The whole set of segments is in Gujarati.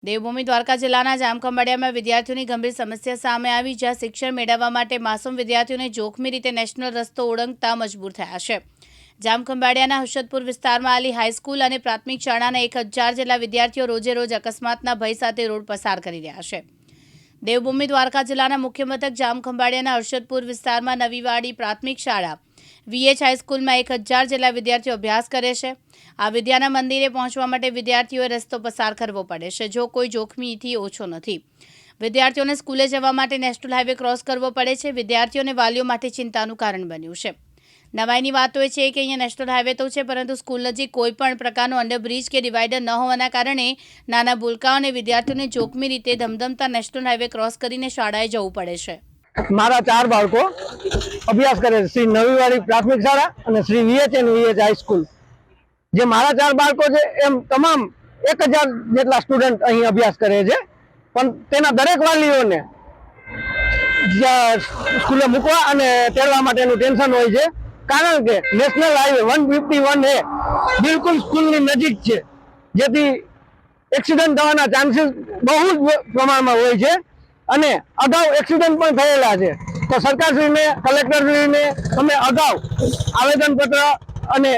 દેવભૂમિ દ્વારકા જિલ્લાના જામખંભાળિયામાં વિદ્યાર્થીઓની ગંભીર સમસ્યા સામે આવી, જ્યાં શિક્ષણ મેળવવા માટે માસૂમ વિદ્યાર્થીઓને જોખમી રીતે નેશનલ રસ્તો ઓળંગતા મજબૂર થયા છે. જામખંભાળિયાના હુશદપુર વિસ્તારમાં આવેલી હાઈસ્કૂલ અને પ્રાથમિક શાળાના 1000 જેટલા વિદ્યાર્થીઓ રોજે રોજ અકસ્માતના ભય સાથે રોડ પસાર કરી રહ્યા છે. દેવભૂમિ દ્વારકા જિલ્લાના મુખ્ય મથક જામખંભાળિયાના હુશદપુર વિસ્તારમાં નવીવાડી પ્રાથમિક શાળા VH હાઈસ્કૂલમાં 1000 જેટલા વિદ્યાર્થીઓ અભ્યાસ કરે છે. આ વિદ્યાના મંદિરે પહોંચવા માટે વિદ્યાર્થીઓએ રસ્તો પસાર કરવો પડે છે, જો કોઈ જોખમીથી ઓછો નથી. વિદ્યાર્થીઓને સ્કૂલે જવા માટે નેશનલ હાઈવે ક્રોસ કરવો પડે છે. વિદ્યાર્થીઓ અને વાલીઓ માટે ચિંતાનું કારણ બન્યું છે. નવાઈની વાત તો એ છે કે અહીંયા નેશનલ હાઈવે તો છે, પરંતુ સ્કૂલ નજીક કોઈ પણ પ્રકારનો અંડરબ્રિજ કે ડિવાઈડર ન હોવાના કારણે નાના ભૂલકાઓ અને વિદ્યાર્થીઓને જોખમી રીતે ધમધમતા નેશનલ હાઈવે ક્રોસ કરીને શાળાએ જવું પડે છે. મારા 4 બાળકો અભ્યાસ કરે છે શ્રી નવીવાડી પ્રાથમિક શાળા અને શ્રી VH અને VH હાઈસ્કૂલ. જે મારા 4 બાળકો છે એમ તમામ 1000 જેટલા સ્ટુડન્ટ અહીં અભ્યાસ કરે છે, પણ તેના દરેક વાલીઓને સ્કૂલે મૂકવા અને તેડવા માટેનું ટેન્શન હોય છે, કારણ કે નેશનલ હાઈવે 151 એ બિલકુલ સ્કૂલની નજીક છે, જેથી એક્સિડન્ટ થવાના ચાન્સીસ બહુ જ પ્રમાણમાં હોય છે અને અગાઉ એક્સિડન્ટ પણ થયેલા છે. તો સરકારશ્રીને, કલેક્ટરશ્રીને અમે અગાઉ આવેદનપત્ર અને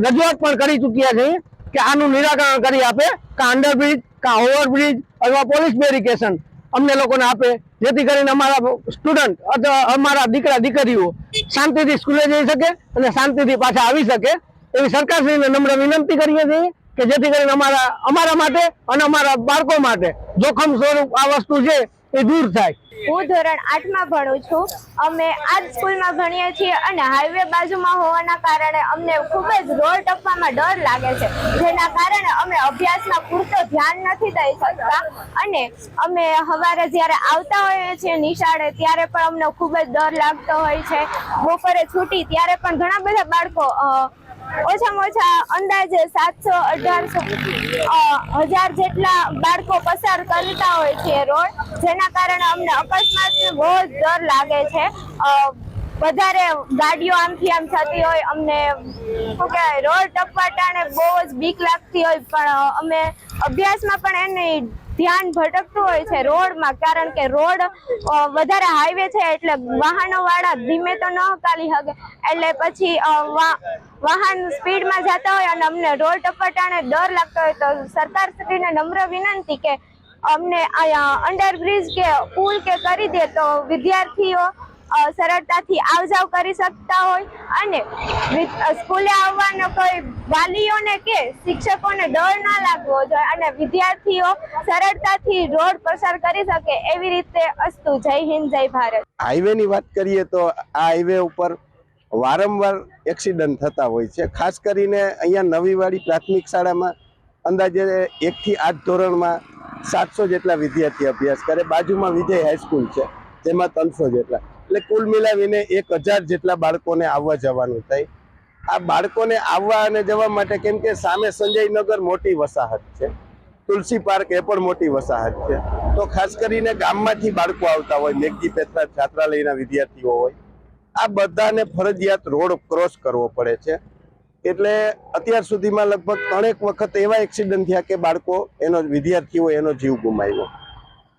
રજૂઆત પણ કરી ચૂક્યા છીએ કે આનું નિરાકરણ કરી આપે, કાં અંડરબ્રિજ, કાં ઓવરબ્રિજ અથવા પોલીસ બેરિકેશન અમને લોકોને આપે, જેથી કરીને અમારા સ્ટુડન્ટ અથવા અમારા દીકરા દીકરીઓ શાંતિથી સ્કૂલે જઈ શકે અને શાંતિથી પાછા આવી શકે, એવી સરકારશ્રીને નમ્ર વિનંતી કરીએ છીએ કે જેથી કરીને અમારા માટે અને અમારા બાળકો માટે જોખમ સ્વરૂપ આ વસ્તુ છે એ દૂર થાય. હું ધોરણ 8માં ભણું છું. અમે આ જ સ્કૂલમાં ભણીએ છીએ અને હાઈવે બાજુમાં હોવાના કારણે અમને ખૂબ જ રોડ ટપવામાં ડર લાગે છે, જેના કારણે અમે અભ્યાસમાં પૂરતો ધ્યાન નથી દઈ શકતા અને અમે સવારે જ્યારે આવતા હોઈએ છીએ નિશાળે ત્યારે પણ અમને ખૂબ જ ડર લાગતો હોય છે. બપોરે છૂટી ત્યારે પણ ઘણા બધા બાળકો ઓછામાં ઓછા અંદાજે 700, 1800, 1000 જેટલા બાળકો પસાર કરતા હોય છે રોડ, જેના કારણે અમને અકસ્માતનો બહુ જ ડર લાગે છે. વધારે ગાડીઓ આમથી આમ થતી હોય, અમને શું કહેવાય, રોડ ટપવાટાને બહુ જ બીક લાગતી હોય, પણ અમે અભ્યાસમાં પણ એને ધ્યાન ભટકતું હોય છે રોડમાં, કારણ કે રોડ વધારે હાઈવે છે એટલે વાહનો વાળા ધીમે તો ન હકાલી શકે, એટલે પછી વાહન સ્પીડમાં જતા હોય અને અમને રોડ ટપવાટાને ડર લાગતો હોય તો સરકારશ્રીને નમ્ર વિનંતી કે અમને અંડરબ્રિજ કે પુલ કે કરી દે તો વિદ્યાર્થીઓ સરળતાથી આવ જાવ કરી શકતા હોય અને સ્કૂલે આવવાનો કોઈ વાલીઓને કે શિક્ષકોને ડર ના લાગવો જોઈએ અને વિદ્યાર્થીઓ સરળતાથી રોડ પસાર કરી શકે, એવી રીતે અસ્તુ. જય હિન્દ, જય ભારત. હાઈવેની વાત કરીએ તો આ હાઈવે ઉપર વારંવાર એક્સિડન્ટ થતા હોય છે. ખાસ કરીને અહીંયા નવીવાડી પ્રાથમિક શાળામાં અંદાજે 1 થી 8 ધોરણમાં 700 જેટલા વિદ્યાર્થી અભ્યાસ કરે. બાજુમાં વિજય હાઈસ્કૂલ છે, તેમાં 300 જેટલા, એટલે કુલ મિલાવીને 1000 જેટલા બાળકોને આવવા જવાનું થાય. આ બાળકોને આવવા અને જવા માટે, કેમ કે સામે સંજયનગર મોટી વસાહત છે, તુલસી પાર્ક એ પણ મોટી વસાહત છે, તો ખાસ કરીને ગામમાંથી બાળકો આવતા હોય, મેઘજી પેથરા છાત્રાલયના વિદ્યાર્થીઓ હોય, આ બધાને ફરજિયાત રોડ ક્રોસ કરવો પડે છે. એટલે અત્યાર સુધીમાં લગભગ 3 વખત એવા એક્સિડન્ટ થયા કે વિદ્યાર્થીઓ એનો જીવ ગુમાવ્યો.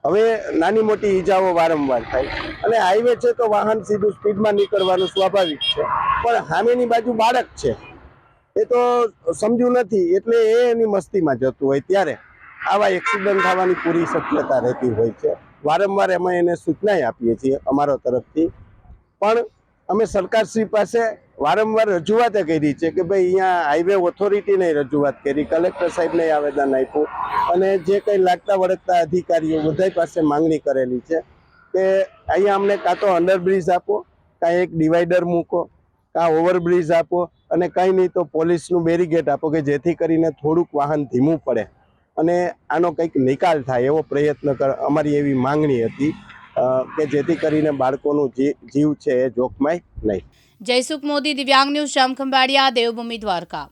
હવે નાની મોટી ઈજાઓ વારંવાર થાય અને હાઈવે છે તો વાહન સીધું સ્પીડમાં નીકળવાનું સ્વાભાવિક છે, પણ સામેની બાજુ બાળક છે એ તો સમજુ નથી, એટલે એની મસ્તીમાં જતું હોય ત્યારે આવા એક્સિડન્ટ થવાની પૂરી શક્યતા રહેતી હોય છે. વારંવાર અમે એને સૂચના આપીએ છીએ અમારા તરફથી, પણ અમે સરકારશ્રી પાસે વારંવાર રજૂઆત કરી છે કે ભાઈ અહીંયા હાઈવે ઓથોરિટીને રજૂઆત કરી, કલેક્ટર સાહેબને આવેદન આપ્યું અને જે કંઈ લાગતા વળગતા અધિકારીઓ બધા પાસે માંગણી કરેલી છે કે અહીંયા અમને કાં તો અંડરબ્રિજ આપો, કાં એક ડિવાઈડર મૂકો, કાં ઓવરબ્રિજ આપો અને કંઈ નહીં તો પોલીસનું બેરીગેટ આપો કે જેથી કરીને થોડુંક વાહન ધીમું પડે અને આનો કંઈક નિકાલ થાય એવો પ્રયત્ન અમારી એવી માંગણી હતી કે જેથી કરીને બાળકોનું જીવ છે એ જોખમાય નહીં. જયસુખ મોદી, દિવ્યાંગ ન્યૂઝ, જામખંભાળિયા, દેવભૂમિ દ્વારકા.